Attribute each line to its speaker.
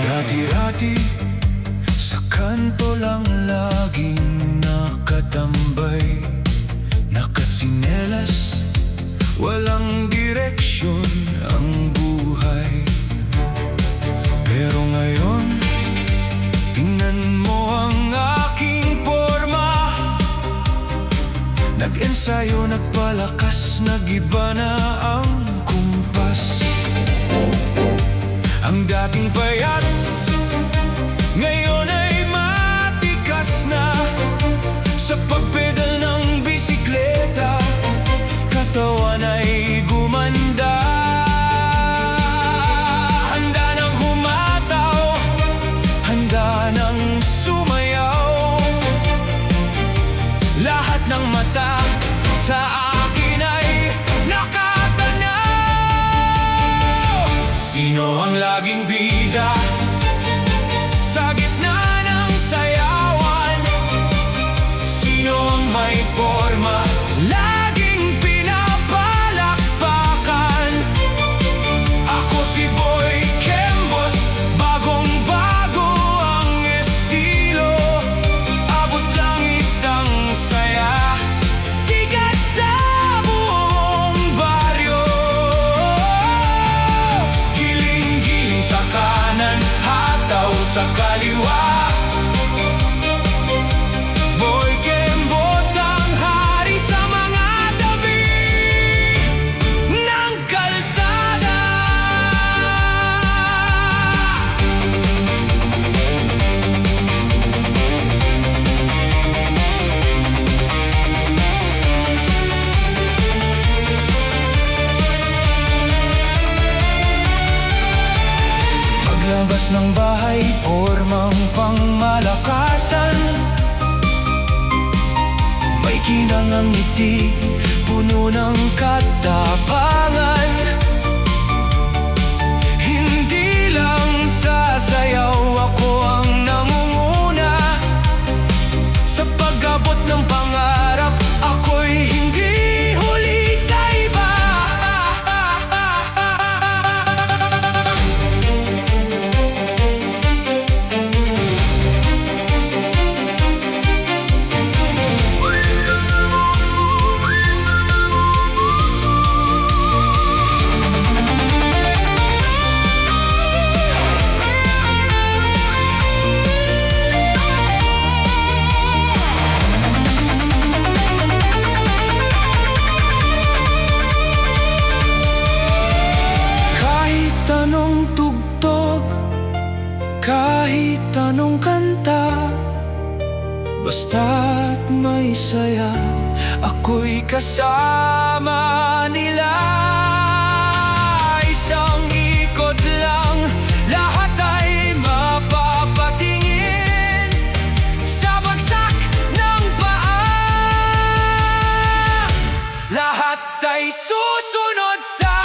Speaker 1: Dati-dati sa kanto lang laging nakatambay, nakatsinelas, walang direksyon ang buhay. Pero ngayon, tingnan mo ang aking porma. Nag-ensayo, nagpalakas, nag-iba na ang kumpas. Ang dating payat, ngayon ay matikas na. Sa pagpedal ng bisikleta, katawan ay gumanda. Handa nang humataw, handa nang sumayaw. Lahat ng mata sa akin ay nakatanaw. Sino ang laging bida sa gitna ng sayawan? Sino ang may porma laging pinapalakpakan? Ako si Boy Kembot, bagong-bago ang estilo. Abot langit ang saya, sikat sa buong baryo. Giling-giling sa kanan, hataw sa kaliwa. Boy Kembot ang hari sa mga tabi ng kalsada. Paglabas ng bahay, pormang pangmalakasan. May kinangang ngiti, puno ng katapangan. Hindi lang sasayaw, ako ang nangunguna. Sa pag-abot ng pangarap, ako'y hindi huli sa iba. Kahit anong tugtog, kahit anong kanta, basta't may saya, ako'y kasama nila. Isang ikot lang, lahat ay mapapatingin. Sa bagsak ng paa, lahat ay susunod sa